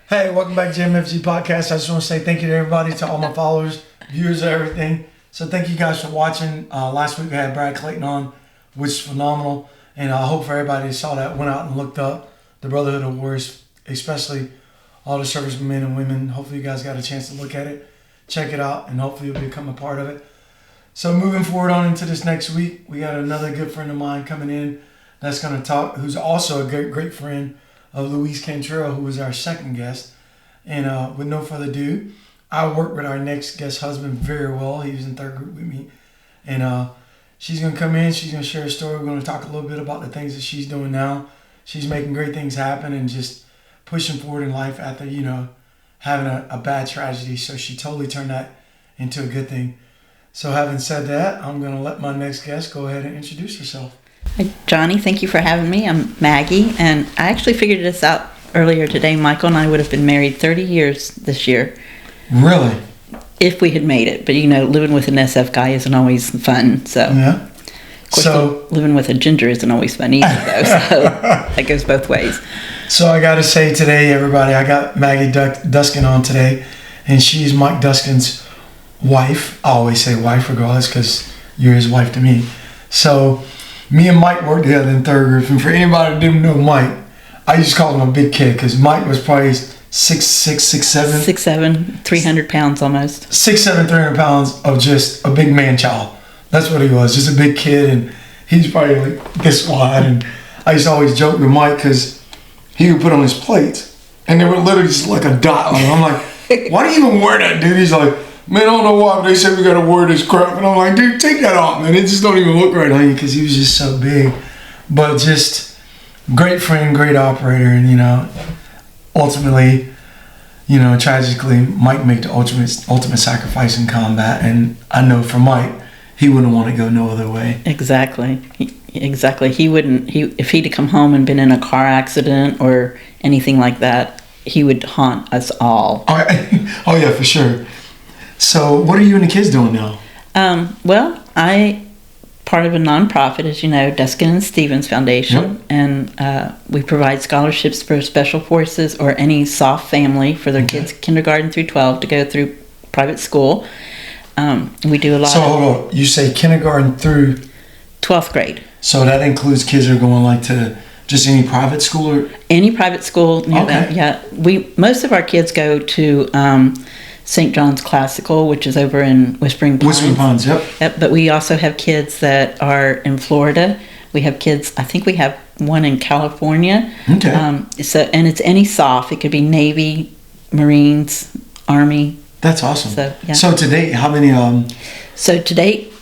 Hey, welcome back to JMFG Podcast. I just want to say thank you to everybody, to all my followers, viewers, everything. So thank you guys for watching. Last week we had Brad Clayton on, which is phenomenal. And I hope for everybody who saw that, went out and looked up the Brotherhood of Warriors, especially all the servicemen and women. Hopefully you guys got a chance to look at it, check it out, and hopefully you'll become a part of it. So moving forward on into this next week, we got another good friend of mine coming in that's going to talk, who's also a great friend of Luis Cantrell, who was our second guest. And with no further ado, I work with our next guest husband very well. He was in third group with me. And she's going to come in. She's going to share a story. We're going to talk a little bit about the things that she's doing now. She's making great things happen and just pushing forward in life after, having a bad tragedy. So she totally turned that into a good thing. So having said that, I'm going to let my next guest go ahead and introduce herself. Hi, Johnny. Thank you for having me. I'm Maggie, and I actually figured this out earlier today. Michael and I would have been married 30 years this year. Really? If we had made it. But, living with an SF guy isn't always fun. So, yeah. Of course, living with a ginger isn't always fun either, though. So that goes both ways. So I got to say today, everybody, I got Maggie Duskin on today, and she's Mike Duskin's wife. I always say wife regardless because you're his wife to me. So me and Mike worked together in third group, and for anybody that didn't know Mike, I used to call him a big kid because Mike was probably 6'7". 6'7", 300 pounds almost. 6'7", 300 pounds of just a big man child. That's what he was, just a big kid, and he's probably like this wide. And I used to always joke with Mike because he would put on his plates, and they were literally just like a dot. I'm like, why do you even wear that, dude? He's like, man, I don't know why, but they said we got to wear this crap. And I'm like, dude, take that off, man. It just don't even look right on you because he was just so big. But just great friend, great operator, and, ultimately, tragically, Mike made the ultimate sacrifice in combat. And I know for Mike, he wouldn't want to go no other way. Exactly. Exactly. He wouldn't, if he'd have come home and been in a car accident or anything like that, he would haunt us all. Oh yeah, for sure. So what are you and the kids doing now? Well, I part of a nonprofit, as you know, Duskin and Stevens Foundation, yep. And we provide scholarships for special forces or any soft family for their kids, kindergarten through 12, to go through private school. We do a lot. So hold on, you say kindergarten through 12th grade. So that includes kids that are going like to just any private school or any private school near them. Yeah, most of our kids go to St. John's Classical, which is over in Whispering Pines. Whispering Pines, yep. But we also have kids that are in Florida. We have kids, I think we have one in California. Okay. And it's any soft. It could be Navy, Marines, Army. That's awesome. So, yeah. So to date, how many? So to date,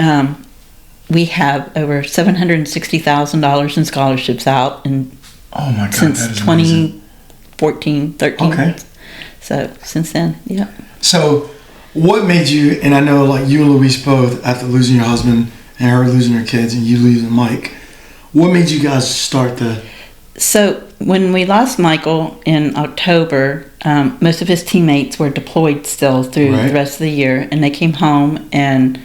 we have over $760,000 in scholarships out, and oh my God, since 2014, 13. Okay. So since then, yeah. So what made you, and I know like you and Luis both, after losing your husband and her losing her kids and you losing Mike, what made you guys start the... So when we lost Michael in October, most of his teammates were deployed still through the rest of the year, and they came home and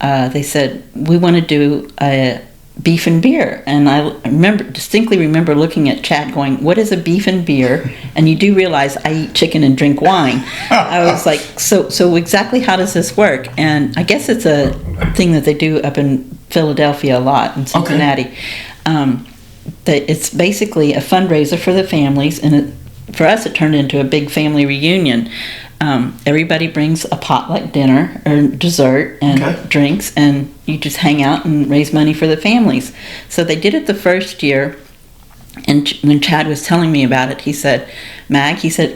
they said, we want to do a beef and beer. And I distinctly remember looking at Chad going, what is a beef and beer? And you do realize I eat chicken and drink wine. I was like, so exactly how does this work? And I guess it's a thing that they do up in Philadelphia a lot, in Cincinnati. That it's basically a fundraiser for the families, and for us it turned into a big family reunion. Everybody brings a potluck dinner or dessert and drinks, and you just hang out and raise money for the families. So they did it the first year, and when Chad was telling me about it, he said,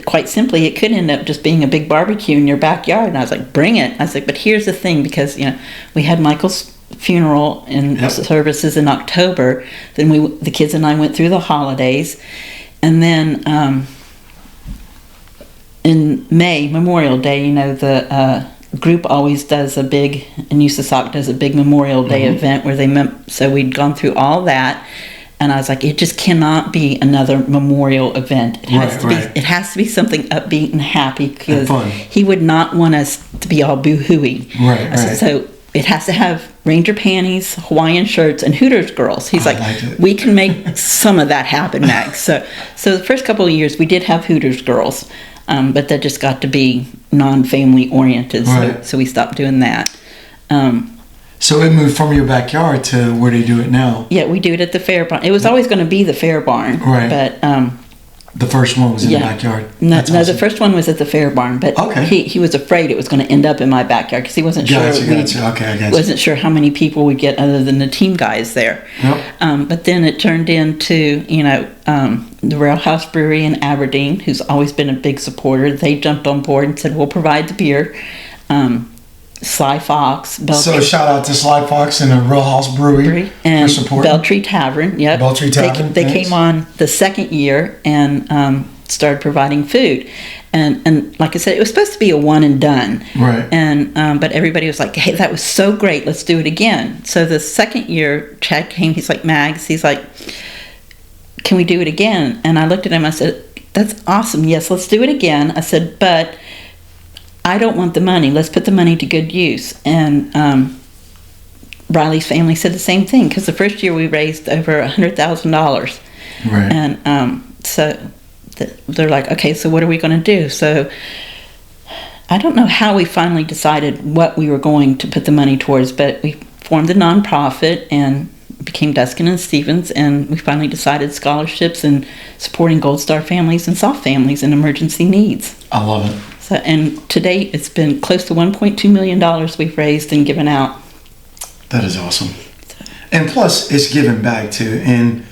quite simply, it could end up just being a big barbecue in your backyard. And I was like, bring it. I was like, but here's the thing, because we had Michael's funeral and services in October. Then the kids and I went through the holidays, and then in May, Memorial Day, the group always does a big, and USASOC does a big Memorial Day event where so we'd gone through all that, and I was like, it just cannot be another memorial event. It has to be something upbeat and happy, because he would not want us to be all boo-hooey. So it has to have Ranger panties, Hawaiian shirts, and Hooters girls. He's like, we can make some of that happen, Max. So the first couple of years we did have Hooters girls. but that just got to be non-family oriented, Right. so we stopped doing that. So it moved from your backyard to where they do it now. Yeah, we do it at the fair barn. It was always going to be the fair barn, Right. but The first one was in the backyard. No, That's no, awesome. the first one was at the fair barn, but he was afraid it was going to end up in my backyard because he wasn't sure. Gotcha. Okay, I got you. Wasn't sure how many people we'd get other than the team guys there. Yep. But then it turned into the Rail House Brewery in Aberdeen, who's always been a big supporter. They jumped on board and said, "We'll provide the beer." Sly Fox, Beltree. So shout out to Sly Fox and the Real House Brewery and for supporting. Beltree Tavern. Yep. Beltree Tavern. They came on the second year and started providing food, and like I said, it was supposed to be a one and done. Right. And but everybody was like, "Hey, that was so great. Let's do it again." So the second year, Chad came. He's like, "Mags," he's like, "Can we do it again?" And I looked at him. I said, "That's awesome. Yes, let's do it again." I said, "But I don't want the money. Let's put the money to good use." And Riley's family said the same thing, because the first year we raised over $100,000. Right. And so they're like, "Okay, so what are we going to do?" So I don't know how we finally decided what we were going to put the money towards, but we formed a nonprofit and became Duskin and Stevens, and we finally decided scholarships and supporting Gold Star families and soft families in emergency needs. I love it. So, and to date, it's been close to $1.2 million we've raised and given out. That is awesome. And plus, it's giving back too. And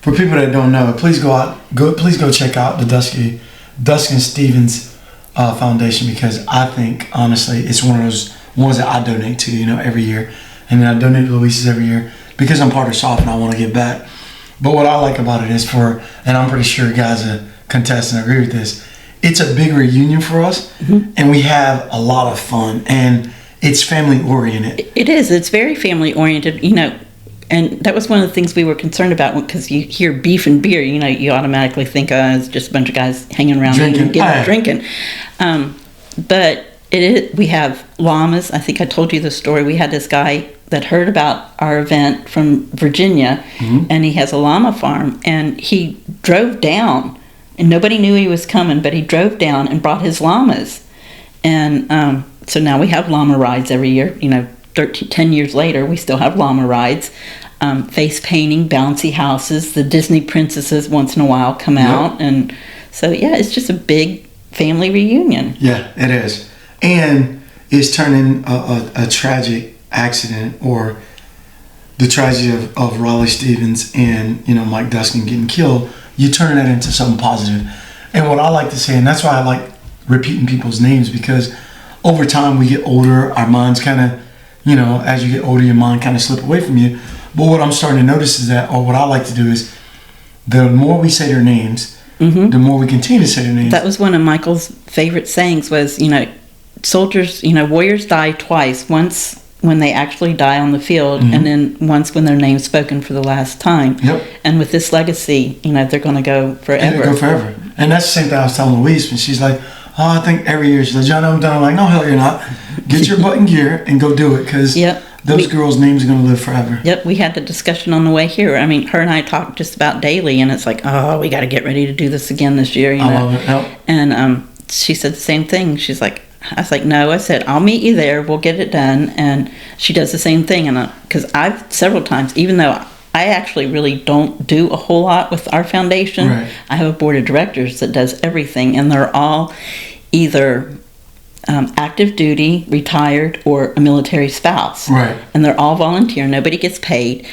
for people that don't know, please go check out the Duskin Stevens Foundation, because I think honestly it's one of those ones that I donate to, every year, and then I donate to Luis's every year because I'm part of SOF and I want to give back. But what I like about it is and I'm pretty sure guys contest and agree with this, it's a big reunion for us, and we have a lot of fun, and it's family oriented. It is. It's very family oriented, and that was one of the things we were concerned about, because you hear beef and beer, you automatically think it's just a bunch of guys hanging around drinking. But we have llamas. I think I told you the story. We had this guy that heard about our event from Virginia, and he has a llama farm, and he drove down. And nobody knew he was coming, but he drove down and brought his llamas. And so now we have llama rides every year. 10 years later, we still have llama rides. Face painting, bouncy houses, the Disney princesses once in a while come out. And so, yeah, it's just a big family reunion. Yeah, it is. And it's turning a tragic accident, or the tragedy of Raleigh Stevens and, Mike Duskin getting killed. You turn that into something positive. And what I like to say, and that's why I like repeating people's names, because over time we get older, our minds kind of, as you get older, your mind kind of slip away from you. But what I'm starting to notice is that, or what I like to do is, the more we say their names, the more we continue to say their names. That was one of Michael's favorite sayings was, soldiers, warriors die twice. Once when they actually die on the field, and then once when their name's spoken for the last time. Yep. And with this legacy, they're going to go forever. They're going to go forever. And that's the same thing I was telling Louise, when she's like, "Oh, I think every year," she's like, "John, I'm done." I'm like, "No, hell you're not. Get your butt in gear and go do it," because those girls' names are going to live forever. Yep, we had the discussion on the way here. I mean, her and I talk just about daily, and it's like, "Oh, we got to get ready to do this again this year." I love it. Yep. And she said the same thing. She's like, I was like, "No," I said, "I'll meet you there. We'll get it done." And she does the same thing. And because I've several times, even though I actually really don't do a whole lot with our foundation, right. I have a board of directors that does everything, and they're all either active duty, retired, or a military spouse. Right. And they're all volunteer. Nobody gets paid.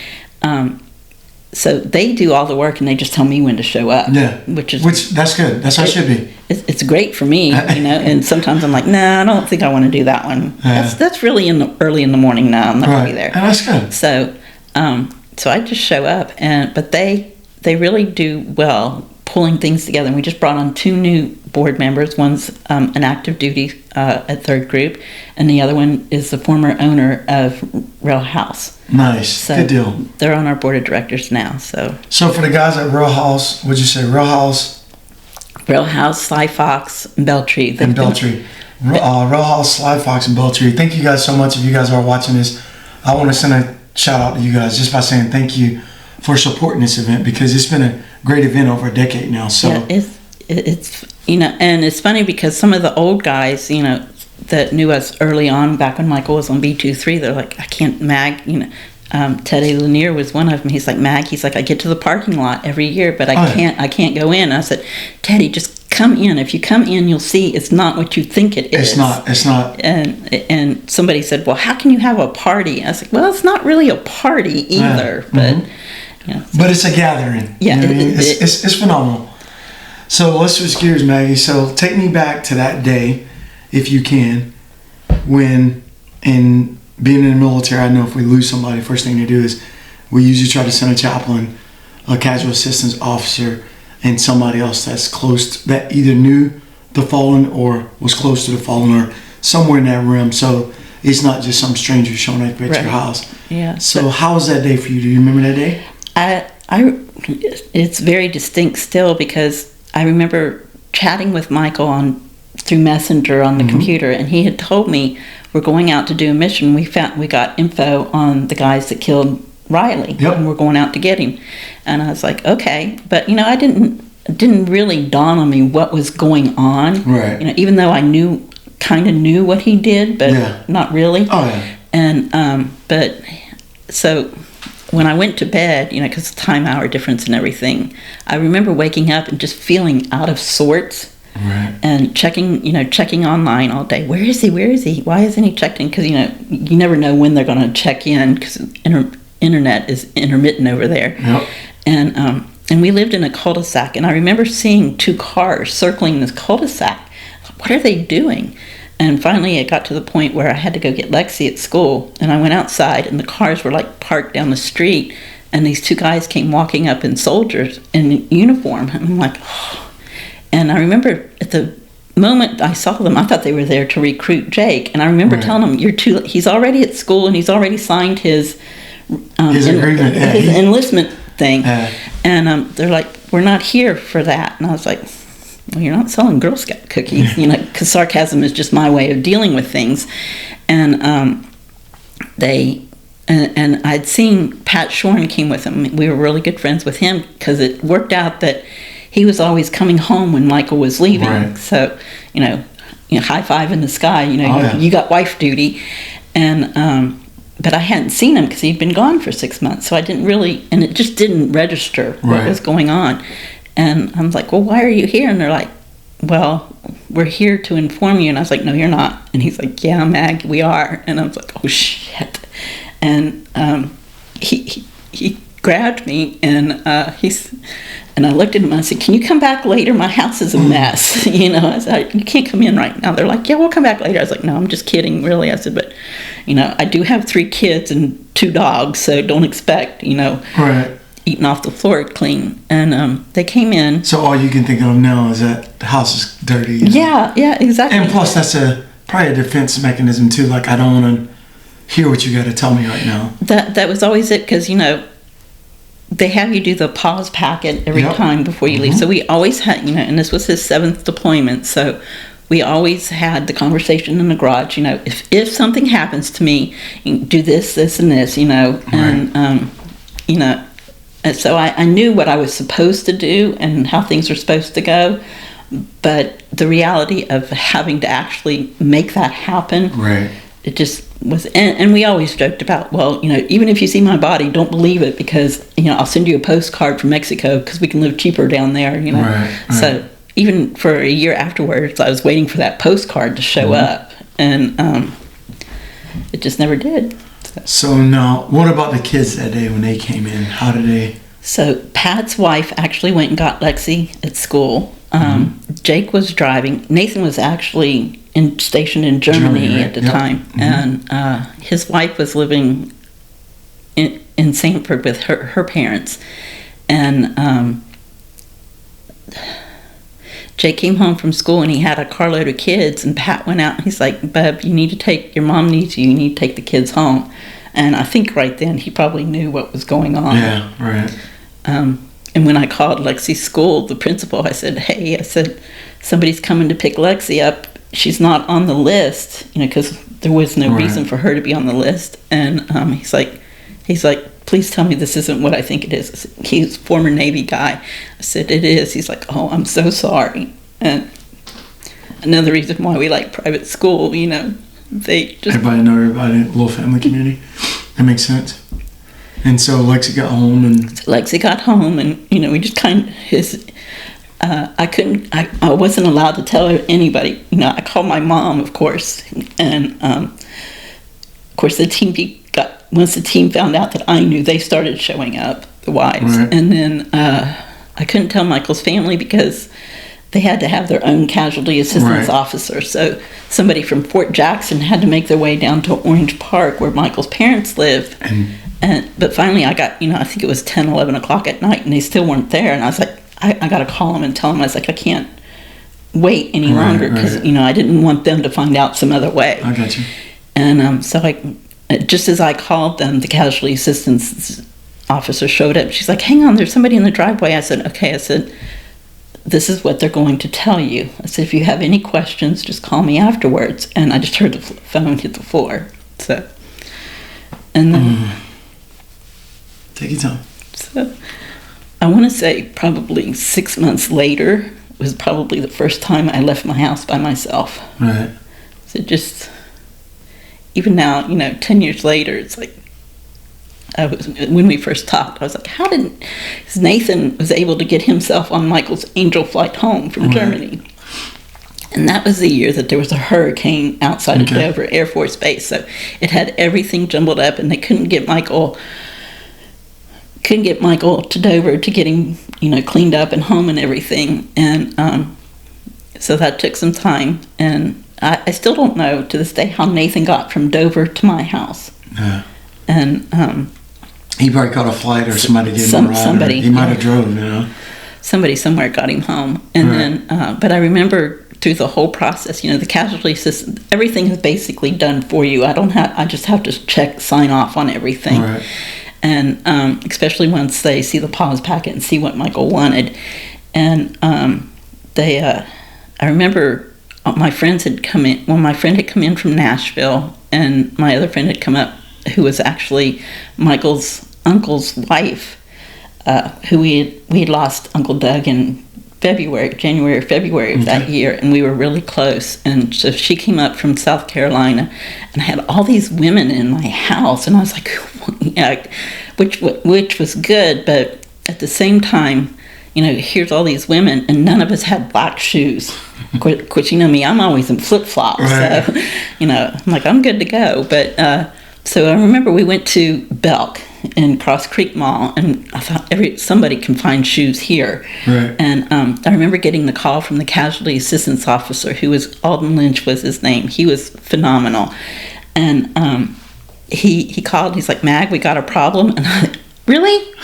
So they do all the work, and they just tell me when to show up. Yeah. Which that's good. That's how it should be. It's great for me, and sometimes I'm like, "Nah, I don't think I want to do that one." Yeah. That's really early in the morning now. I'm not going to be there. And that's good. So, so I just show up, but they really do well pulling things together. And we just brought on 2 new board members. One's an active duty at Third Group, and the other one is the former owner of Rail House. Nice. So good deal. They're on our board of directors now. So for the guys at Rail House, what'd you say? Rail House, Sly Fox, and Beltree. And Beltree. Rail House, Sly Fox, and Beltree. Thank you guys so much. If you guys are watching this, I want to send a shout out to you guys just by saying thank you for supporting this event, because it's been a great event over a decade now. So yeah, it's You know, and it's funny because some of the old guys, you know, that knew us early on, back when Michael was on B23, they're like, I can't, Mag, you know, Teddy Lanier was one of them. He's like, Mag, he's like, I get to the parking lot every year, but I can't go in. I said, Teddy, just come in. If you come in, you'll see it's not what you think it is. It's not. And somebody said, well, how can you have a party? I was like, well, it's not really a party either, but you know, but it's a gathering. Yeah, you know, it's phenomenal. So let's switch gears, Maggie. So take me back to that day, if you can, when, in being in the military, I know if we lose somebody, first thing they do is we usually try to send a chaplain, a casual assistance officer, and somebody else that's close to, that either knew the fallen or was close to the fallen or somewhere in that room. So it's not just some stranger showing up at your house. Yeah. So how was that day for you? Do you remember that day? It's very distinct still, because I remember chatting with Michael through Messenger on the computer, and he had told me we're going out to do a mission. We got info on the guys that killed Riley, and we're going out to get him. And I was like, okay, but you know, it didn't really dawn on me what was going on. Right. You know, even though I kind of knew what he did, but not really. Oh yeah. And but so when I went to bed, you know, because time hour difference and everything, I remember waking up and just feeling out of sorts. Right. And checking online all day. Where is he? Where is he? Why isn't he checked in? Because, you know, you never know when they're going to check in, because internet is intermittent over there. Yep. And we lived in a cul-de-sac, and I remember seeing 2 cars circling this cul-de-sac. What are they doing? And finally it got to the point where I had to go get Lexi at school, and I went outside, and the cars were like parked down the street, and these 2 guys came walking up in soldiers in uniform, and I'm like, oh. And I remember at the moment I saw them, I thought they were there to recruit Jake. And I remember telling him, he's already at school, and he's already signed his enlistment thing. And they're like, we're not here for that. And I was like, well, you're not selling Girl Scout cookies, you know, because sarcasm is just my way of dealing with things. And and I'd seen Pat Shorn came with him. We were really good friends with him, because it worked out that he was always coming home when Michael was leaving. Right. So, you know, high five in the sky, you know, you got wife duty. And, but I hadn't seen him because he'd been gone for 6 months. So I didn't really, and it just didn't register what was going on. And I was like, well, why are you here? And they're like, well, we're here to inform you. And I was like, no, you're not. And he's like, yeah, Mag, we are. And I was like, oh, shit. And he grabbed me, and and I looked at him and I said, can you come back later? My house is a mess. You know, I said, you can't come in right now. They're like, yeah, we'll come back later. I was like, no, I'm just kidding, really. I said, but, you know, I do have 3 kids and 2 dogs, so don't expect, you know, eating off the floor clean. And they came in. So all you can think of now is that the house is dirty. You know? Yeah, exactly. And plus that's probably a defense mechanism too. Like, I don't want to hear what you got to tell me right now. That was always it, because, you know, they have you do the pause packet every time before you leave. So we always had, you know, and this was his 7th deployment, so we always had the conversation in the garage, you know, if something happens to me, you do this, and this, you know, and, you know, and so I knew what I was supposed to do and how things were supposed to go, but the reality of having to actually make that happen, it just was, and we always joked about, well, you know, even if you see my body, don't believe it, because, you know, I'll send you a postcard from Mexico because we can live cheaper down there, you know. So even for a year afterwards, I was waiting for that postcard to show up, and it just never did. So now, what about the kids that day when they came in? How did they? So Pat's wife actually went and got Lexi at school. Jake was driving. Nathan was actually stationed in Germany at the time, and his wife was living in Sanford with her parents, and Jake came home from school and he had a carload of kids, and Pat went out and he's like, Bub, your mom needs you need to take the kids home. And I think right then he probably knew what was going on. And when I called Lexi's school, the principal, I said, hey, somebody's coming to pick Lexi up. She's not on the list, you know, because there was no reason for her to be on the list. And he's like, please tell me this isn't what I think it is. He's a former Navy guy. I said, it is. He's like, oh, I'm so sorry. And another reason why we like private school, they just... Everybody know everybody, little family community. That makes sense. And so Lexi got home and we just kind of, I wasn't allowed to tell anybody. I called my mom, of course, and of course once the team found out that I knew, they started showing up, the wives. Right. And then I couldn't tell Michael's family because they had to have their own casualty assistance officer. So somebody from Fort Jackson had to make their way down to Orange Park where Michael's parents live. But finally I got, I think it was 10, 11 o'clock at night, and they still weren't there. And I was like, I got to call them and tell them. I was like, I can't wait any longer because, I didn't want them to find out some other way. I got you. And so just as I called them, the casualty assistance officer showed up. She's like, hang on, there's somebody in the driveway. I said, okay. I said, this is what they're going to tell you. I said, if you have any questions, just call me afterwards. And I just heard the phone hit the floor. So, and then... Take your time. So, I want to say probably 6 months later was probably the first time I left my house by myself. Right. So just, even now, 10 years later, it's like, when we first talked, I was like, how did Nathan was able to get himself on Michael's Angel flight home from Germany? And that was the year that there was a hurricane outside of Dover Air Force Base. So it had everything jumbled up, and they couldn't get Michael to Dover to get him, cleaned up and home and everything. And so that took some time. And I still don't know to this day how Nathan got from Dover to my house. Yeah. And he probably caught a flight, or somebody gave him a ride. Somebody, he might have drove, Somebody somewhere got him home. And then, but I remember through the whole process, the casualty system, everything is basically done for you. I just have to sign off on everything. Right. And especially once they see the pause packet and see what Michael wanted. And I remember my friends had come in, my friend had come in from Nashville, and my other friend had come up, who was actually Michael's uncle's wife, who we had lost Uncle Doug in January or February of that year, and we were really close. And so she came up from South Carolina, and I had all these women in my house, and I was like, which was good, but at the same time, here's all these women, and none of us had black shoes. Of course, me, I'm always in flip-flops, so, I'm like, I'm good to go. But, so I remember we went to Belk in Cross Creek Mall, and I thought somebody can find shoes here. Right. And I remember getting the call from the casualty assistance officer, who was Alden Lynch was his name. He was phenomenal. And he called, he's like, Mag, we got a problem. And I, Really?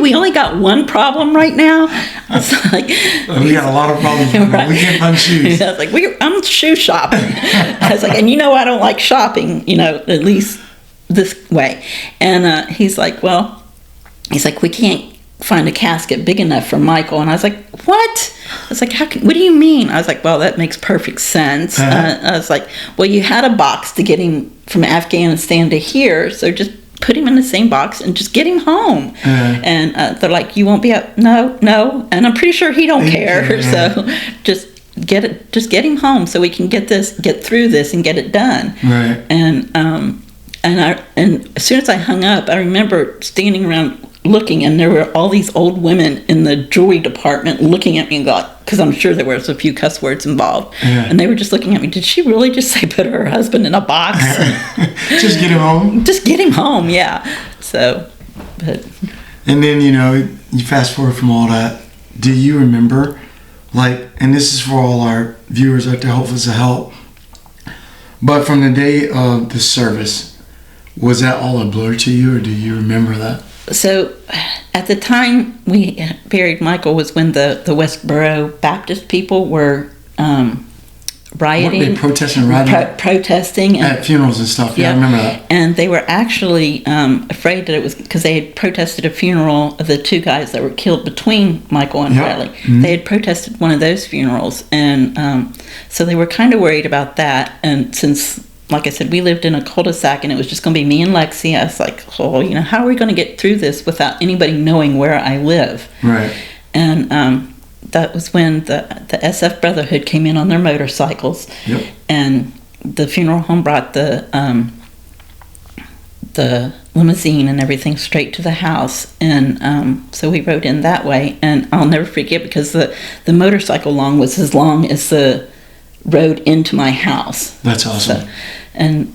We only got one problem right now? It's like, we got a lot of problems. Right. We can't find shoes. I was like, I'm shoe shopping. I was like, and I don't like shopping, at least this way. And he's like, we can't find a casket big enough for Michael. And I was like, what? I was like, what do you mean? I was like, well, that makes perfect sense. I was like, well, you had a box to get him from Afghanistan to here, so just put him in the same box and just get him home. And they're like, you won't be up? No. And I'm pretty sure he don't care. So just get him home so we can get through this and get it done. Right. And as soon as I hung up, I remember standing around looking, and there were all these old women in the jewelry department looking at me, because I'm sure there was a few cuss words involved. And they were just looking at me. Did she really just say put her husband in a box? Just get him home? Just get him home, yeah. So, but... And then, you fast forward from all that. Do you remember, and this is for all our viewers out there, hopefully it's a help, but from the day of the service, was that all a blur to you, or do you remember that? So, at the time we buried Michael was when the Westboro Baptist people were rioting. Weren't they protesting, rioting? Protesting. At funerals and stuff, yeah, I remember that. And they were actually afraid that it was because they had protested a funeral of the two guys that were killed between Michael and Riley. Mm-hmm. They had protested one of those funerals, and so they were kind of worried about that. And since, like I said, we lived in a cul-de-sac, and it was just going to be me and Lexi, I was like, how are we going to get through this without anybody knowing where I live? Right. And that was when the SF Brotherhood came in on their motorcycles. Yep. And the funeral home brought the limousine and everything straight to the house, and so we rode in that way. And I'll never forget, because the motorcycle lawn was as long as the road into my house. That's awesome. So, and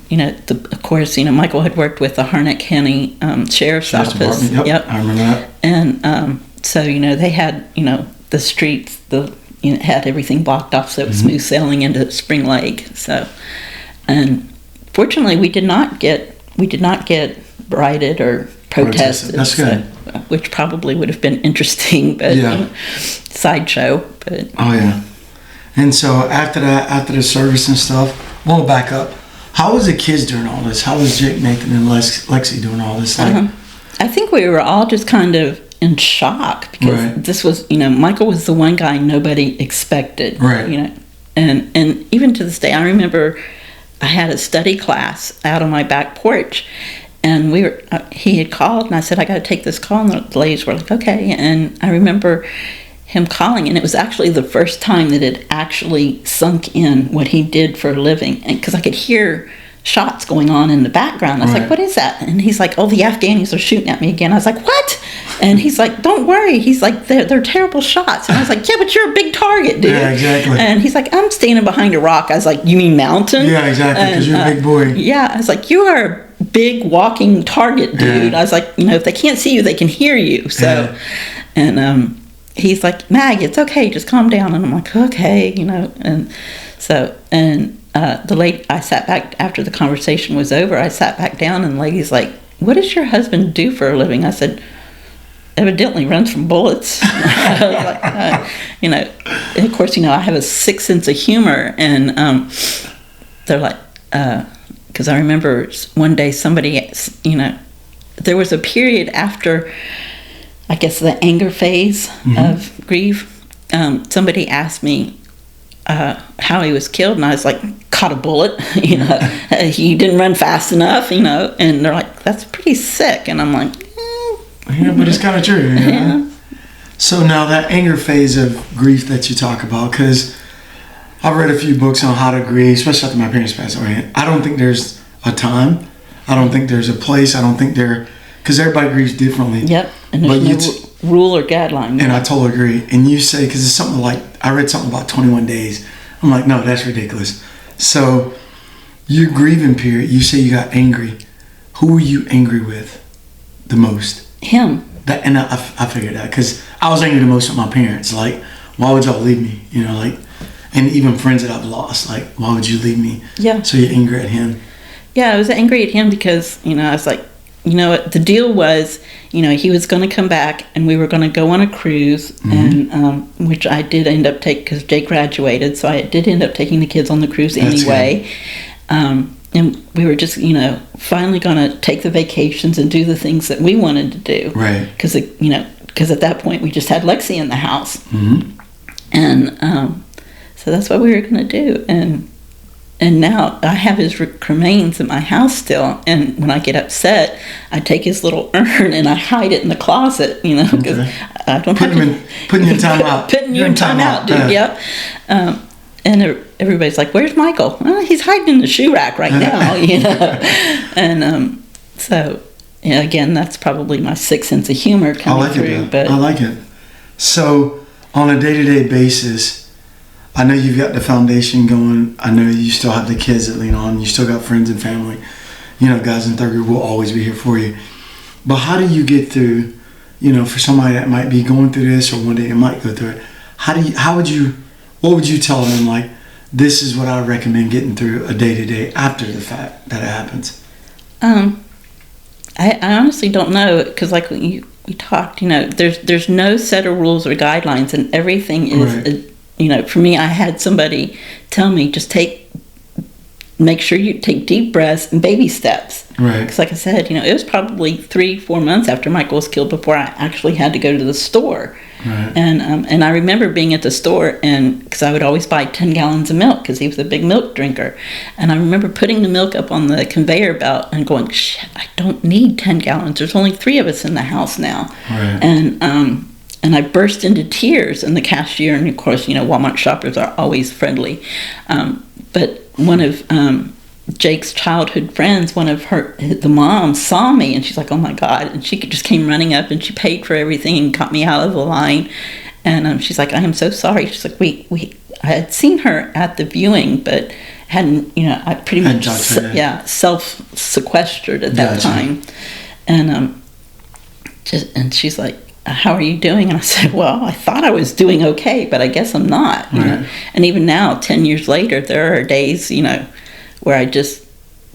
of course, Michael had worked with the Harnett County Sheriff's Office. Yep, I remember that. And so they had the streets, had everything blocked off, so it was smooth sailing into Spring Lake. So, and fortunately, we did not get rioted or protested. That's good. So, which probably would have been interesting, but sideshow. But oh yeah. And so after the service and stuff, we'll back up. How was the kids during all this? How was Jake, Nathan, and Lexi doing all this? I think we were all just kind of in shock, because this was, Michael was the one guy nobody expected. Right. And even to this day, I remember I had a study class out on my back porch, and he had called, and I said, I got to take this call, and the ladies were like, okay. And I remember him calling, and it was actually the first time that it actually sunk in what he did for a living, and because I could hear shots going on in the background. I was like, what is that? And he's like, oh, the Afghanis are shooting at me again. I was like, what? And he's like, don't worry. He's like, they're terrible shots. And I was like, yeah, but you're a big target, dude. Yeah, exactly. And he's like, I'm standing behind a rock. I was like, you mean mountain? Yeah, exactly, because you're a big boy. Yeah, I was like, you are a big walking target, dude. I was like, if they can't see you, they can hear you. So, and he's like, Mag, it's okay, just calm down. And I'm like, okay, and so, and the lady, I sat back after the conversation was over. I sat back down, and the lady's like, what does your husband do for a living? I said, evidently runs from bullets. I was like, and of course, I have a sick sense of humor, and they're like, because I remember one day somebody, there was a period after, I guess, the anger phase of grief. Somebody asked me how he was killed, and I was like, caught a bullet. He didn't run fast enough. And they're like, that's pretty sick. And I'm like, but it's kind of true. Yeah. So now that anger phase of grief that you talk about, because I've read a few books on how to grieve, especially after my parents passed away. I don't think there's a time. I don't think there's a place. I don't think because everybody grieves differently. Yep. And there's no rule or guideline. And I totally agree. And you say, because it's something like, I read something about 21 days. I'm like, no, that's ridiculous. So your grieving period, you say you got angry. Who were you angry with the most? Him. And I figured that, because I was angry the most with my parents. Like, why would y'all leave me? And even friends that I've lost, like, why would you leave me? Yeah. So you're angry at him. Yeah, I was angry at him because, I was like, what the deal was, he was going to come back, and we were going to go on a cruise, and which I did end up taking, because Jake graduated, so I did end up taking the kids on the cruise anyway. And we were just, finally going to take the vacations and do the things that we wanted to do. Right. Because, at that point we just had Lexi in the house. Mm-hmm. And so that's what we were going to do. And now I have his remains in my house still. And when I get upset, I take his little urn and I hide it in the closet, because I don't have to. Putting you in time out. Putting you in time out, dude, yep. And everybody's like, where's Michael? Well, he's hiding in the shoe rack right now, And so, again, that's probably my sick sense of humor coming through. But I like it. So, on a day-to-day basis, I know you've got the foundation going. I know you still have the kids that lean on. You still got friends and family. Guys in third grade will always be here for you. But how do you get through, for somebody that might be going through this, or one day they might go through it? What would you tell them, like, this is what I recommend getting through a day-to-day after the fact that it happens? I honestly don't know, because like we talked, there's no set of rules or guidelines, and everything is, for me, I had somebody tell me, just make sure you take deep breaths and baby steps. Right. Because like I said, it was probably 3-4 months after Michael was killed before I actually had to go to the store. Right. And I remember being at the store, and because I would always buy 10 gallons of milk, because he was a big milk drinker, and I remember putting the milk up on the conveyor belt and going, shit, I don't need 10 gallons. There's only 3 of us in the house now. Right. and I burst into tears. And the cashier, and of course, Walmart shoppers are always friendly. But one of Jake's childhood friends, the mom saw me, and she's like, "Oh my God!" And she just came running up, and she paid for everything and got me out of the line. And she's like, "I am so sorry." She's like, I had seen her at the viewing, but hadn't, I pretty much, self-sequestered at that time. And and she's like, "How are you doing?" And I said, "Well, I thought I was doing okay, but I guess I'm not." Right. And even now, 10 years later, there are days, where I just,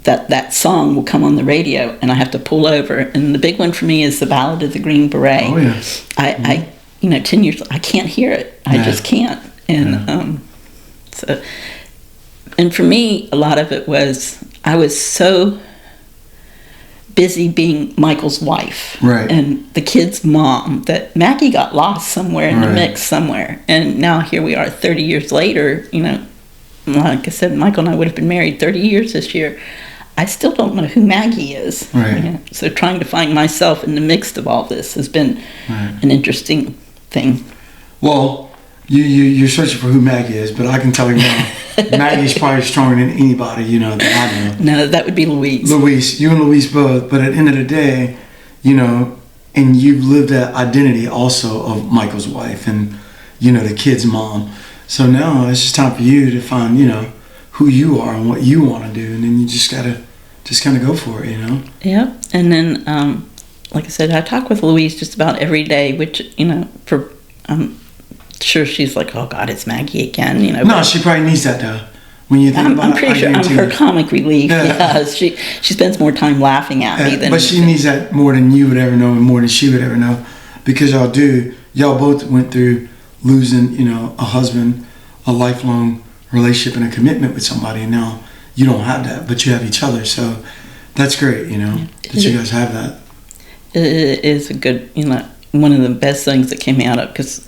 that song will come on the radio, and I have to pull over. And the big one for me is the Ballad of the Green Beret. Oh, yes. I 10 years, I can't hear it. I just can't. And and for me, a lot of it was, I was so busy being Michael's wife, right, and the kid's mom, that Maggie got lost somewhere in the mix somewhere. And now here we are 30 years later, like I said, Michael and I would have been married 30 years this year. I still don't know who Maggie is. Right. So trying to find myself in the mix of all this has been an interesting thing. Well, you're searching for who Maggie is, but I can tell you now, Maggie's probably stronger than anybody, that I know. No, that would be Louise. Louise, you and Louise both, but at the end of the day, and you've lived that identity also of Michael's wife and, the kid's mom. So now it's just time for you to find, who you are and what you want to do, and then you just gotta kind of go for it, Yeah, and then, like I said, I talk with Louise just about every day, which, I'm sure she's like, "Oh God, it's Maggie again," No, she probably needs that though. When you think about I'm pretty sure I'm her comic relief. Yeah. She spends more time laughing at me than. But she needs that more than you would ever know, and more than she would ever know, because y'all both went through losing, a husband, a lifelong relationship, and a commitment with somebody, and now you don't have that, but you have each other. So that's great, that you guys have that. It is a good, one of the best things that came out of, because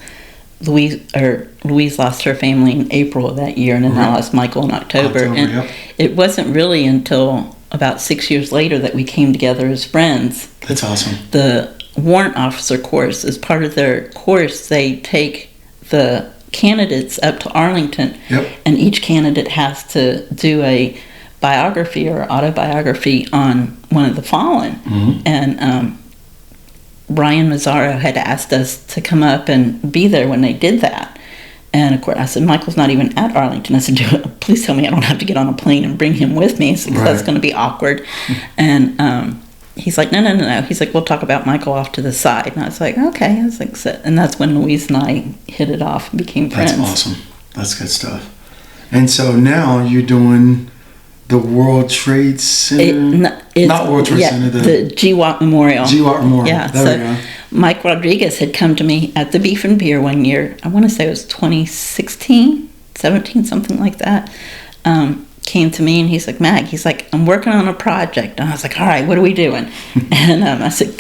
Louise lost her family in April of that year, and then I lost Michael in October. And it wasn't really until about 6 years later that we came together as friends. That's awesome. The warrant officer course, as part of their course, they take the candidates up to Arlington, and each candidate has to do a biography or autobiography on one of the fallen. And Brian Mazzaro had asked us to come up and be there when they did that. And of course, I said, "Michael's not even at Arlington." I said, "Please tell me I don't have to get on a plane and bring him with me, because that's going to be awkward." And he's like, no. He's like, "We'll talk about Michael off to the side." And I was like, "Okay." I was like, and that's when Louise and I hit it off and became friends. That's awesome. That's good stuff. And so now you're doing the World Trade Center? Not World Trade Center. The GWAT Memorial. GWAT Memorial. Yeah. There we go. Mike Rodriguez had come to me at the Beef and Beer one year. I want to say it was 2016, 17, something like that. Came to me and he's like, "Mag," he's like, "I'm working on a project." And I was like, "All right, what are we doing?" And I said,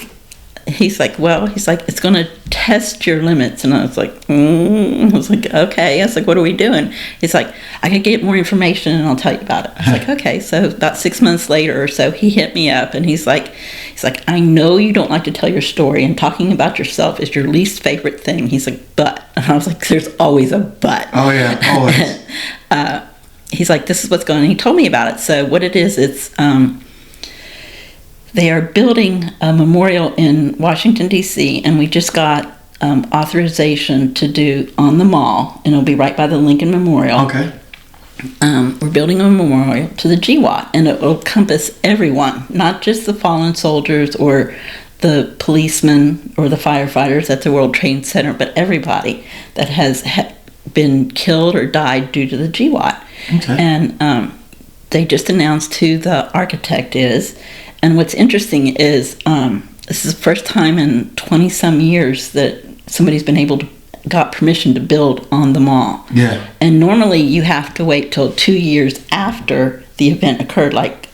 he's like, "It's going to test your limits." And I was like, I was like, "Okay." I was like, "What are we doing?" He's like, "I can get more information and I'll tell you about it." I was like, "Okay." So about 6 months later or so, he hit me up and he's like, "I know you don't like to tell your story, and talking about yourself is your least favorite thing." He's like, "But," and I was like, "There's always a but." Oh yeah, always. He's like, "This is what's going on." He told me about it. So what it is, it's they are building a memorial in Washington, D.C., and we just got authorization to do on the mall, and it'll be right by the Lincoln Memorial. Okay. We're building a memorial to the GWAT, and it will encompass everyone, not just the fallen soldiers or the policemen or the firefighters at the World Trade Center, but everybody that has been killed or died due to the GWAT. Okay. And they just announced who the architect is. And what's interesting is this is the first time in 20-some years that somebody's been got permission to build on the mall. Yeah. And normally you have to wait till 2 years after the event occurred, like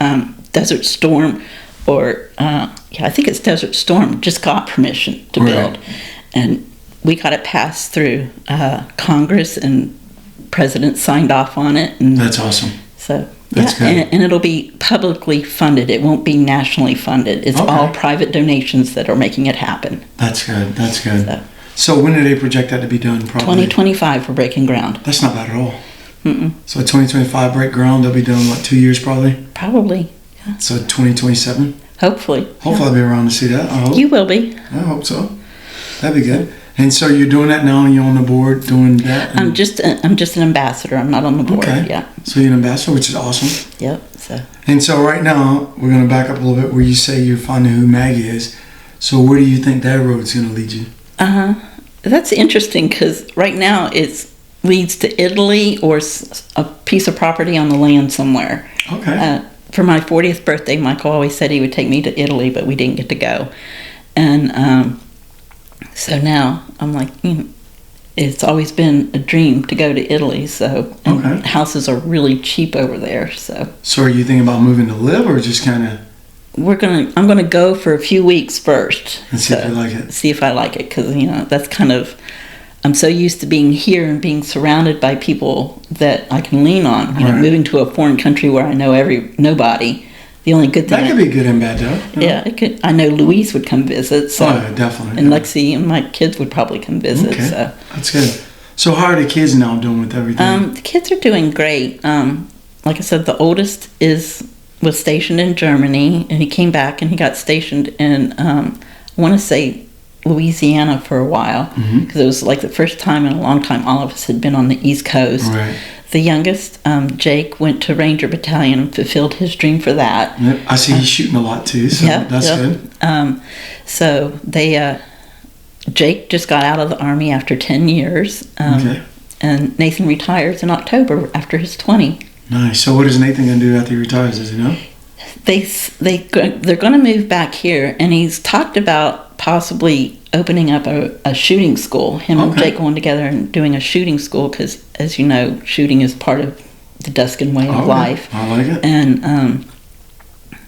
Desert Storm or, I think it's Desert Storm, just got permission to build. And we got it passed through Congress, and President signed off on it. And that's awesome. So... That's good. And it'll be publicly funded. It won't be nationally funded. It's all private donations that are making it happen. That's good. That's good. So when do they project that to be done? Probably 2025 for breaking ground. That's not bad at all. Mm-mm. So 2025 break ground, they'll be done, what, 2 years probably? Probably, yeah. So 2027? Hopefully. Hopefully I'll be around to see that, I hope. You will be. I hope so. That'd be good. And so you're doing that now and you're on the board doing that? I'm just an ambassador. I'm not on the board. Okay. Yeah. So you're an ambassador, which is awesome. Yep. So. And so right now, we're going to back up a little bit where you say you're finding who Maggie is. So where do you think that road's going to lead you? That's interesting because right now it leads to Italy or a piece of property on the land somewhere. Okay. For my 40th birthday, Michael always said he would take me to Italy, but we didn't get to go. And so now I'm like, it's always been a dream to go to Italy. So houses are really cheap over there. So are you thinking about moving to live or just kind of? I'm gonna go for a few weeks first and see if you like it. See if I like it, because that's kind of, I'm so used to being here and being surrounded by people that I can lean on. Moving to a foreign country where I know nobody. The only good thing that could be good and bad though. Yeah, it could. I know Louise would come visit. So, definitely. And Lexi and my kids would probably come visit. Okay. So that's good. So how are the kids now doing with everything? The kids are doing great. Like I said, the oldest was stationed in Germany, and he came back and he got stationed in I want to say Louisiana for a while, because it was like the first time in a long time all of us had been on the East Coast. Right. The youngest, Jake, went to Ranger Battalion and fulfilled his dream for that. Yep. I see he's shooting a lot too, so that's good. So they, Jake just got out of the Army after 10 years, and Nathan retires in October after his 20. Nice. So what is Nathan going to do after he retires? Does he know? They're going to move back here, and he's talked about possibly opening up a shooting school. Him and Jake going together and doing a shooting school, because, as you know, shooting is part of the Duskin way of life. I like it. And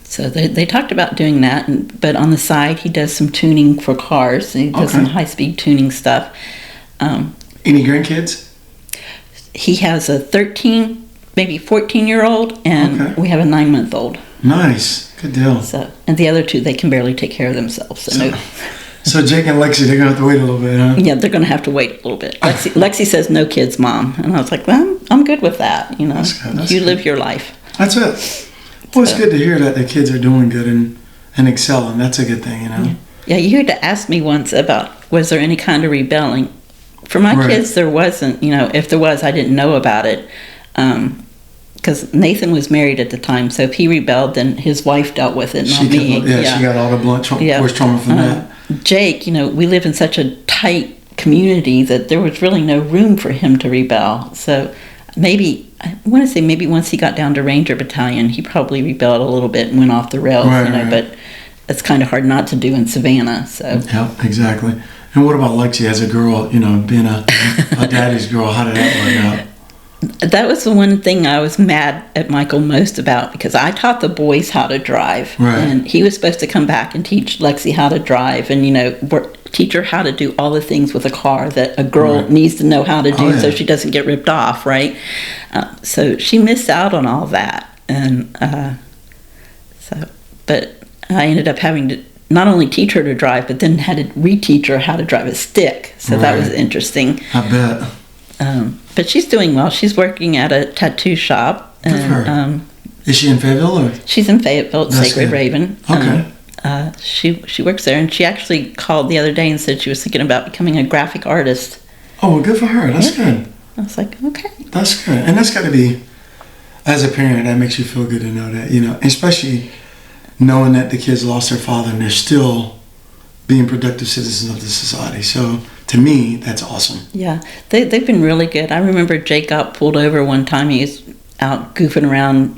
so they talked about doing that, but on the side he does some tuning for cars. He does some high-speed tuning stuff. Any grandkids? He has a 13, maybe 14-year-old, and we have a 9-month-old. Nice. Good deal. So, and the other two, they can barely take care of themselves. So Jake and Lexi, they're going to have to wait a little bit, huh? Yeah, they're going to have to wait a little bit. Lexi says, no kids, Mom. And I was like, well, I'm good with that. That's good. You live your life. That's it. Well, it's good to hear that the kids are doing good and excelling. That's a good thing, Yeah, you had to ask me once about, was there any kind of rebelling? For my kids, there wasn't. If there was, I didn't know about it. Because Nathan was married at the time, so if he rebelled, then his wife dealt with it, not me. She got all the blunt force trauma from that. Jake, we live in such a tight community that there was really no room for him to rebel. So maybe once he got down to Ranger Battalion, he probably rebelled a little bit and went off the rails, but it's kind of hard not to do in Savannah. So yeah, exactly. And what about Lexi as a girl, being a daddy's girl? How did that work out? That was the one thing I was mad at Michael most about, because I taught the boys how to drive. Right. And he was supposed to come back and teach Lexi how to drive and, teach her how to do all the things with a car that a girl needs to know how to do so she doesn't get ripped off, right? So she missed out on all that. And but I ended up having to not only teach her to drive, but then had to reteach her how to drive a stick. So that was interesting. I bet. But she's doing well. She's working at a tattoo shop. Good for her. Is she in Fayetteville? Or? She's in Fayetteville at Sacred Raven. Okay. She works there, and she actually called the other day and said she was thinking about becoming a graphic artist. Oh, well, good for her. That's good. I was like, okay. That's good. And that's got to be, as a parent, that makes you feel good to know that, especially knowing that the kids lost their father and they're still being productive citizens of the society. So to me, that's awesome. Yeah, they've been really good. I remember Jake got pulled over one time. He was out goofing around,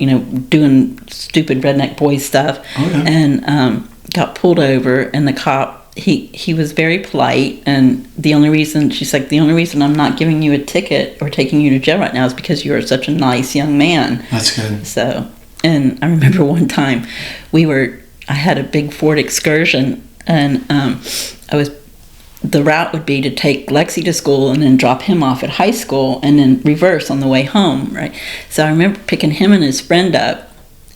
doing stupid redneck boy stuff, and got pulled over. And the cop, he was very polite. And she's like, the only reason I'm not giving you a ticket or taking you to jail right now is because you are such a nice young man. That's good. So, and I remember one time I had a big Ford Excursion, and the route would be to take Lexi to school and then drop him off at high school and then reverse on the way home, right? So I remember picking him and his friend up,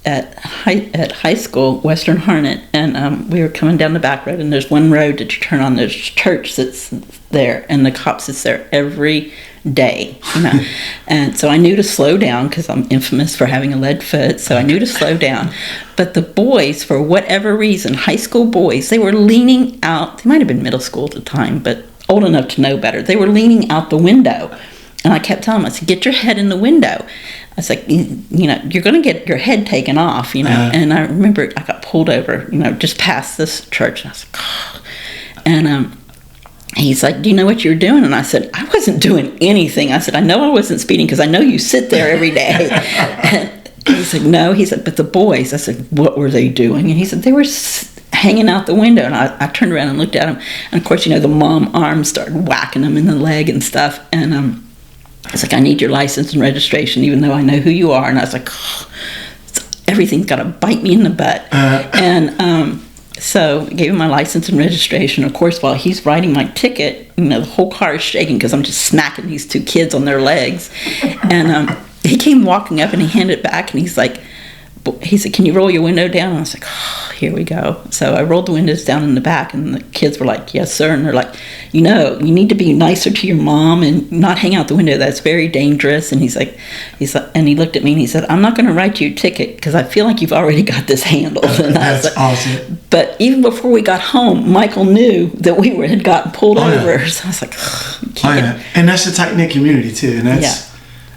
at high school, Western Harnett, and we were coming down the back road, and there's one road that you turn on. There's a church that's there, and the cops is there every day, and so I knew to slow down because I'm infamous for having a lead foot. So I knew to slow down, but the boys, for whatever reason, high school boys, they were leaning out. They might have been middle school at the time, but old enough to know better. They were leaning out the window, and I kept telling them, I said, "Get your head in the window." I was like, you're going to get your head taken off, And I remember I got pulled over, just past this church, and I was like, oh. And he's like, "Do you know what you're doing?" And I said, "I wasn't doing anything." I said, "I know I wasn't speeding because I know you sit there every day." And he said, "No." He said, "But the boys." I said, "What were they doing?" And he said, "They were hanging out the window." And I turned around and looked at him. And of course, the mom arms started whacking him in the leg and stuff. And it's like, "I need your license and registration, even though I know who you are." And I was like, oh, everything's got to bite me in the butt. And so I gave him my license and registration. Of course, while he's writing my ticket, the whole car is shaking because I'm just smacking these two kids on their legs. And he came walking up and he handed it back, and he said, "Can you roll your window down?" And I was like, oh, here we go. So I rolled the windows down in the back, and the kids were like, "Yes, sir." And they're like, you need to be nicer to your mom and not hang out the window. That's very dangerous. And he's like, and he looked at me and he said, "I'm not going to write you a ticket because I feel like you've already got this handled." And that's awesome. But even before we got home, Michael knew that we had gotten pulled over. Yeah. So I was like, And that's a tight-knit community too. And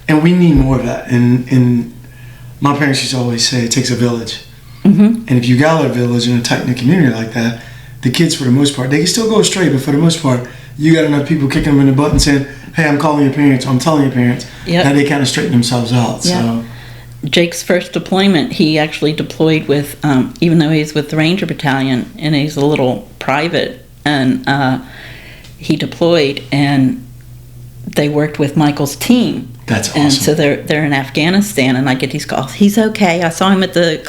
and we need more of that. And my parents used to always say it takes a village. Mm-hmm. And if you got a village in a tight-knit community like that, the kids, for the most part, they can still go astray, but for the most part, you got enough people kicking them in the butt and saying, "Hey, I'm calling your parents," or "I'm telling your parents," and they kind of straighten themselves out. Yep. So Jake's first deployment, he actually deployed with, even though he's with the Ranger Battalion, and he's a little private, and he deployed, and they worked with Michael's team. That's awesome. And so they're in Afghanistan, and I get these calls. "He's okay. I saw him at the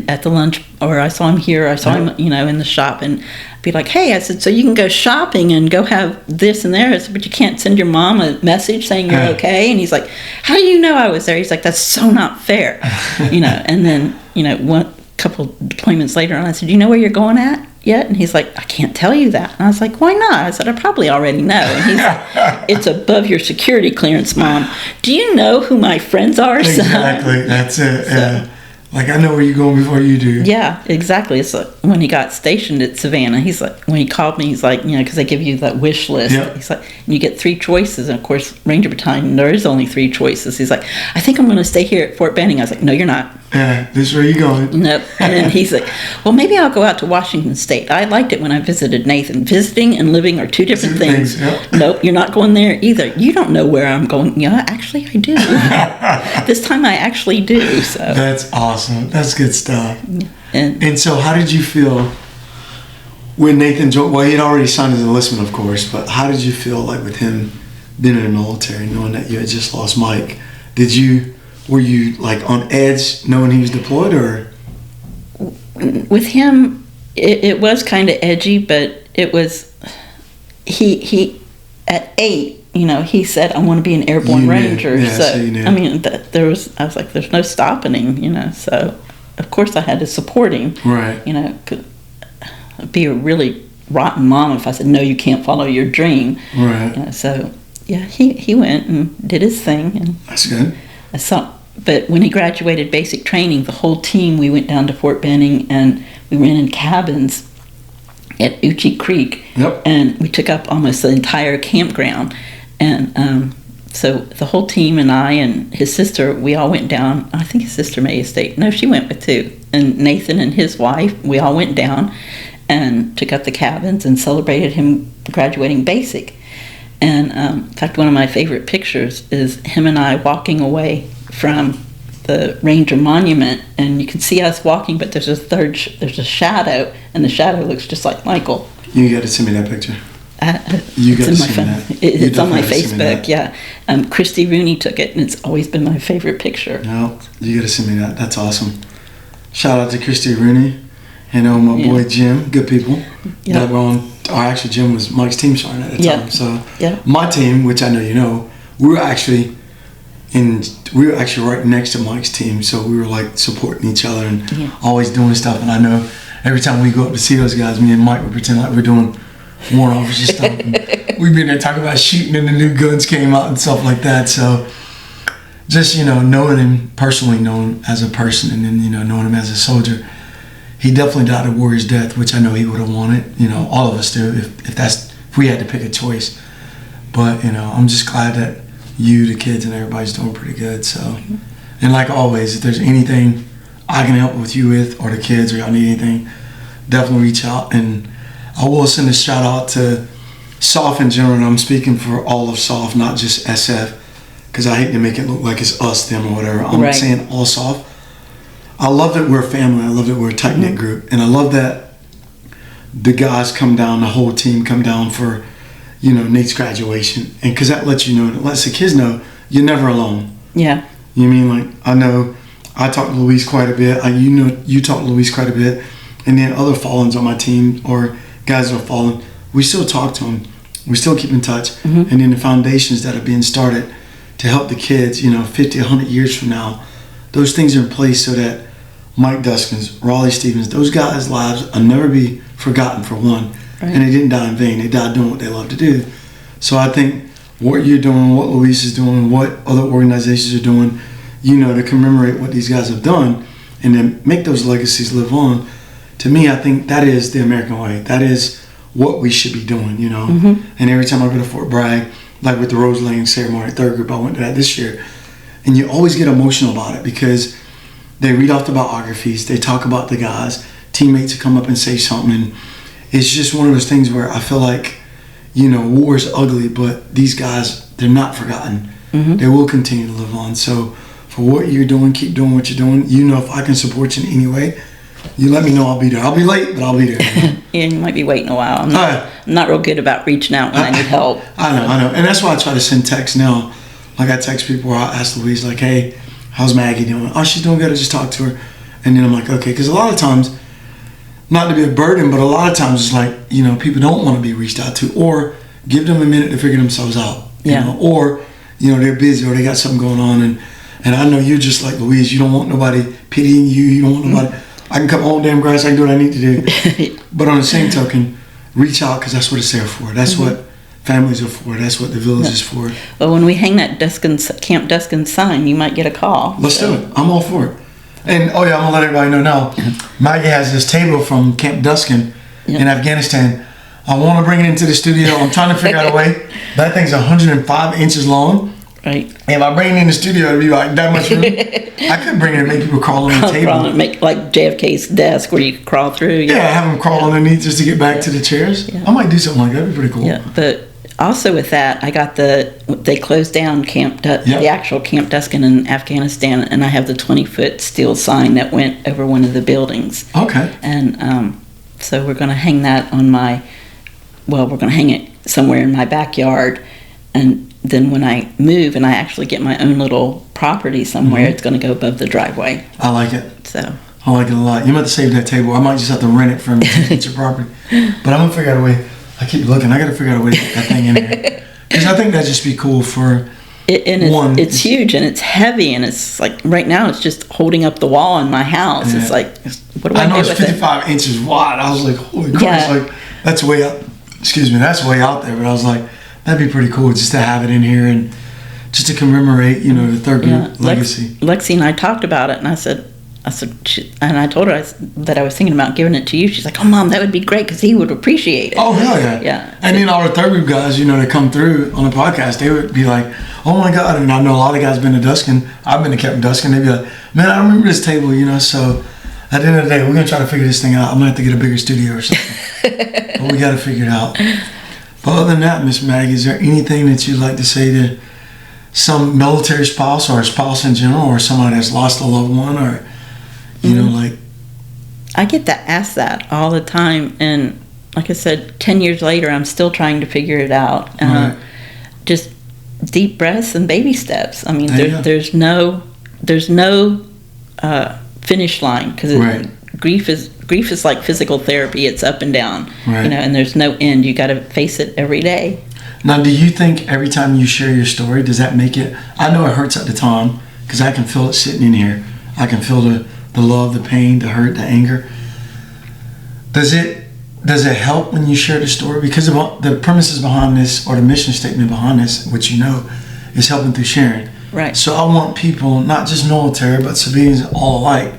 at the lunch, or I saw him here. I saw him in the shop." And I'd be like, "Hey," I said, "so you can go shopping and go have this and there." I said, "But you can't send your mom a message saying you're okay." And he's like, "How do you know I was there?" He's like, "That's so not fair." And then one couple deployments later on, I said, "Do you know where you're going at yet?" And he's like, "I can't tell you that." And I was like, "Why not?" I said, "I probably already know." And he's like, "It's above your security clearance, Mom. Do you know who my friends are?" Exactly. That's it. So, like, I know where you're going before you do. Yeah, exactly. It's like when he got stationed at Savannah, he's like, when he called me, he's like, because they give you that wish list. Yep. He's like, and you get 3 choices. And of course, Ranger Battalion, there is only 3 choices. He's like, "I think I'm going to stay here at Fort Benning." I was like, "No, you're not." This is where you going. Nope. And then he's like, "Well, maybe I'll go out to Washington State. I liked it when I visited Nathan. Visiting and living are 2 different things." Yep. "Nope, you're not going there either." "You don't know where I'm going." "Yeah, actually, I do." This time I actually do. So that's awesome. That's good stuff. And so how did you feel when Nathan joined? Well, he'd already signed his enlistment, of course, but how did you feel like with him being in the military, knowing that you had just lost Mike? Were you like on edge knowing he was deployed, or? With him, it was kind of edgy, but it was, he at 8, he said, "I want to be an airborne ranger." Yeah, so you knew. I mean, I was like, there's no stopping him, so of course I had to support him. Right. Could be a really rotten mom if I said, "No, you can't follow your dream." Right. So yeah, he went and did his thing. And that's good. But when he graduated basic training, the whole team, we went down to Fort Benning and we rented cabins at Uchee Creek. Yep. And we took up almost the entire campground. And so the whole team and I and his sister, we all went down. I think his sister may have stayed. No, she went with 2. And Nathan and his wife, we all went down and took up the cabins and celebrated him graduating basic. And in fact, one of my favorite pictures is him and I walking away from the Ranger Monument, and you can see us walking, but there's a shadow, and the shadow looks just like Michael. You got to send me that picture. It's on my Facebook. Yeah, Christy Rooney took it, and it's always been my favorite picture. No, you got to send me that. That's awesome. Shout out to Christy Rooney, and my boy Jim. Good people. Yeah. That were on. Actually, Jim was Mike's team sergeant at the time. So my team, which I know we were actually, And we were actually right next to Mike's team, so we were like supporting each other and always doing stuff. And I know every time we go up to see those guys, me and Mike would pretend like we're doing warrant officer stuff. And we'd be in there talking about shooting and the new guns came out and stuff like that. So just, knowing him, personally knowing him as a person, and then, knowing him as a soldier, he definitely died a warrior's death, which I know he would have wanted. All of us do if we had to pick a choice. But, I'm just glad that you, the kids, and everybody's doing pretty good. So, and like always, if there's anything I can help with you with, or the kids, or y'all need anything, definitely reach out. And I will send a shout out to SOF in general, and I'm speaking for all of SOF, not just SF, because I hate to make it look like it's us, them, or whatever. I'm saying all SOF. I love that we're a family. I love that we're a tight-knit group. And I love that the guys come down, the whole team come down for Nate's graduation, and because that lets it lets the kids know you're never alone. Yeah. You mean, like, I know I talk to Louise quite a bit. You talk to Louise quite a bit, and then other Fallons on my team or guys that are fallen, we still talk to them. We still keep in touch, and then the foundations that are being started to help the kids. 50, 100 years from now, those things are in place so that Mike Duskin's, Raleigh Stevens, those guys' lives will never be forgotten. For one. And they didn't die in vain. They died doing what they love to do. So I think what you're doing, what Luis is doing, what other organizations are doing, to commemorate what these guys have done and then make those legacies live on, to me, I think that is the American way. That is what we should be doing, And every time I go to Fort Bragg, like with the Rose Laying ceremony, third group, I went to that this year. And you always get emotional about it because they read off the biographies, they talk about the guys, teammates will come up and say something, and it's just one of those things where I feel like, war is ugly, but these guys, they're not forgotten. They will continue to live on. So for what you're doing, keep doing what you're doing. If I can support you in any way, you let me know. I'll be there. I'll be late, but I'll be there. Yeah, you might be waiting a while. I'm not real good about reaching out when I need help. I know. And that's why I try to send texts now. Like I text people or I ask Louise, like, hey, how's Maggie doing? Oh, she's doing good. I just talked to her. And then I'm like, okay. Because a lot of times, not to be a burden, but a lot of times it's like, people don't want to be reached out to, or give them a minute to figure themselves out, or, they're busy or they got something going on. And I know you're just like Louise, you don't want nobody pitying you. You don't want nobody, I can cut my own damn grass, I can do what I need to do. But on the same token, reach out, because that's what it's there for. That's what families are for. That's what the village is for. Well, when we hang that Camp Duskin sign, you might get a call. Let's do it. I'm all for it. And I'm gonna let everybody know now. Maggie has this table from Camp Duskin in Afghanistan. I want to bring it into the studio. I'm trying to figure out a way. That thing's 105 inches long. Right. And if I bring it in the studio, it'd be like that much room. I could bring it and make people crawl on the table. Make like JFK's desk where you crawl through. Yeah, have them crawl underneath just to get back to the chairs. Yeah. I might do something like that. That'd be pretty cool. Yeah, but also with that, I got they closed down the actual Camp Duskin in Afghanistan, and I have the 20-foot steel sign that went over one of the buildings. Okay. And so we're going to hang that on we're going to hang it somewhere in my backyard, and then when I move and I actually get my own little property somewhere, it's going to go above the driveway. I like it. So. I like it a lot. You might have to save that table. I might just have to rent it from you to get your property. But I'm going to figure out a way. I keep looking. I got to figure out a way to get that thing in there. Because I think that'd just be cool for it's huge and it's heavy, and it's like right now it's just holding up the wall in my house. Yeah. It's like, what do I do with it? I know it's 55 inches wide. I was like, holy crap. Yeah. Like, that's way out. That's way out there. But I was like, that'd be pretty cool just to have it in here and just to commemorate, the third group legacy. Lexi and I talked about it, and I said, and I told her that I was thinking about giving it to you. She's like, "Oh, Mom, that would be great because he would appreciate it." Oh, hell yeah. Yeah. And then all the third group guys, that come through on the podcast, they would be like, "Oh my God!" And I know a lot of guys been to Duskin. I've been to Camp Duskin. They'd be like, "Man, I remember this table," So at the end of the day, we're gonna try to figure this thing out. I'm gonna have to get a bigger studio or something, but we got to figure it out. But other than that, Miss Maggie, is there anything that you'd like to say to some military spouse or a spouse in general, or somebody that's lost a loved one, or I get asked that all the time, and like I said, 10 years later, I'm still trying to figure it out. Right. Just deep breaths and baby steps. I mean, there's no finish line, because grief is like physical therapy. It's up and down, right. And there's no end. You got to face it every day. Now, do you think every time you share your story, does that make it? I know it hurts at the time because I can feel it sitting in here. I can feel the love, the pain, the hurt, the anger. Does it help when you share the story? Because the premises behind this, or the mission statement behind this, which you know, is helping through sharing. Right. So I want people, not just military, but civilians all alike,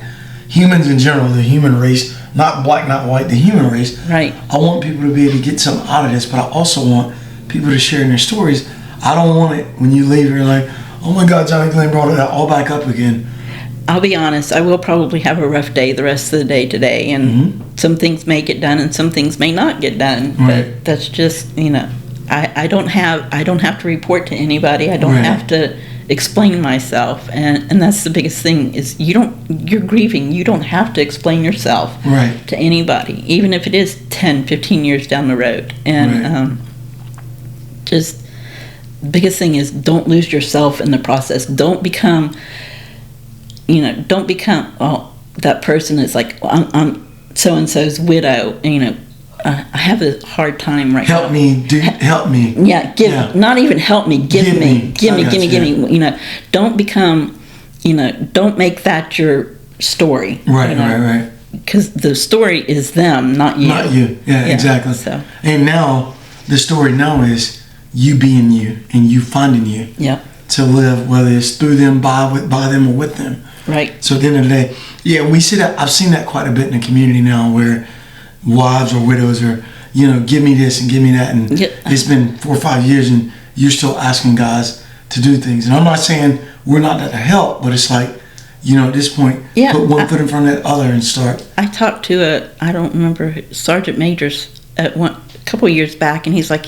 humans in general, the human race, not black, not white, the human race. Right. I want people to be able to get something out of this, but I also want people to share in their stories. I don't want it when you leave, you're like, oh my God, Johnny Glenn brought it all back up again. I'll be honest, I will probably have a rough day the rest of the day today, and some things may get done and some things may not get done. Right. But that's just, I don't have to report to anybody. I don't have to explain myself, and that's the biggest thing is you're grieving. You don't have to explain yourself to anybody, even if it is 10, 15 years down the road. And just the biggest thing is don't lose yourself in the process. Don't become that person is like, I'm so-and-so's widow, I have a hard time right now. Help me, dude, help me. Yeah, not even help me, give me. Don't become, don't make that your story. Right. Because the story is them, not you. Not you, yeah, exactly. So. And now, the story now is you being you and you finding you. Yeah. To live, whether it's through them, by them, or with them. Right. So at the end of the day, we see that. I've seen that quite a bit in the community now, where wives or widows are, give me this and give me that, and it's been 4 or 5 years, and you're still asking guys to do things. And I'm not saying we're not there to help, but it's like, at this point, put one foot in front of the other and start. I talked to I don't remember, Sergeant Majors a couple of years back, and he's like,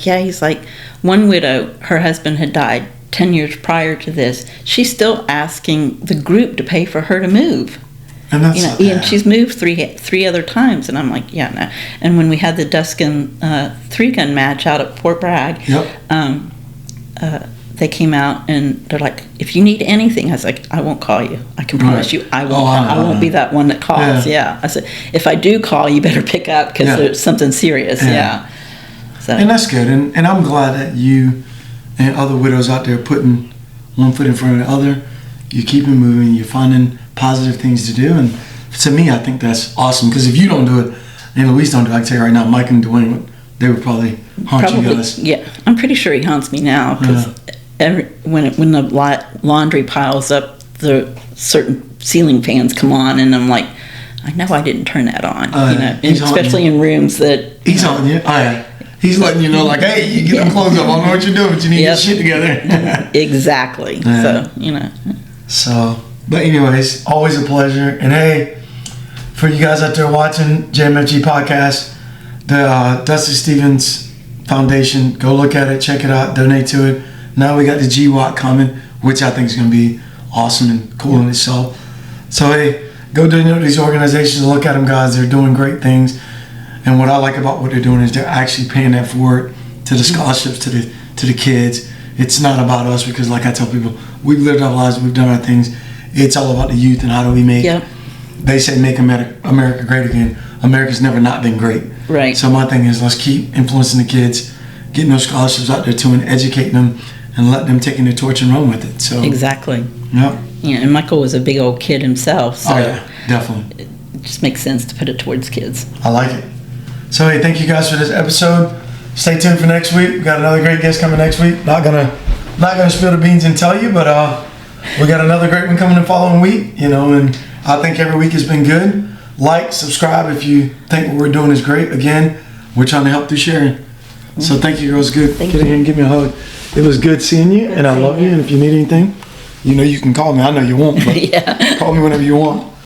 one widow, her husband had died 10 years prior to this. She's still asking the group to pay for her to move. And that's and she's moved three other times, and I'm like, no. And when we had the Duskin 3-gun match out at Fort Bragg, they came out and they're like, if you need anything, I was like, I won't call you. I can promise you, I won't. I won't be that one that calls. Yeah. I said, if I do call, you better pick up because there's something serious. Yeah. So. And that's good, and I'm glad that you and other widows out there putting one foot in front of the other. You're keeping moving. You're finding positive things to do, and to me, I think that's awesome. Because if you don't do it, and Luis don't do it, I can tell you right now, Mike and Dwayne, they would probably haunt you guys. Yeah, I'm pretty sure he haunts me now because when the laundry piles up, the certain ceiling fans come on, and I'm like, I know I didn't turn that on. Especially in rooms that he's haunting you. He's letting you know, like, hey, you get them clothes up. I don't know what you're doing, but you need to get shit together. Exactly. So, So, but anyways, always a pleasure. And hey, for you guys out there watching JMFG podcast, the Dusty Stevens Foundation, go look at it, check it out, donate to it. Now we got the GWAT coming, which I think is going to be awesome and cool in itself. So hey, go donate to these organizations, look at them, guys. They're doing great things. And what I like about what they're doing is they're actually paying that forward to the scholarships to the kids. It's not about us, because like I tell people, we've lived our lives, we've done our things. It's all about the youth and how do we make. They say make America great again. America's never not been great. Right. So my thing is, let's keep influencing the kids, getting those scholarships out there too, and educating them and letting them take in the torch and run with it. So exactly. Yep. Yeah, and Michael was a big old kid himself. So definitely. It just makes sense to put it towards kids. I like it. So hey, thank you guys for this episode. Stay tuned for next week. We got another great guest coming next week. Not gonna spill the beans and tell you, but we got another great one coming the following week. And I think every week has been good. Like, subscribe if you think what we're doing is great. Again, we're trying to help through sharing. So thank you, girls. Good. Get in here and give me a hug. It was good seeing you, and I love you. And if you need anything, you can call me. I know you won't, but call me whenever you want.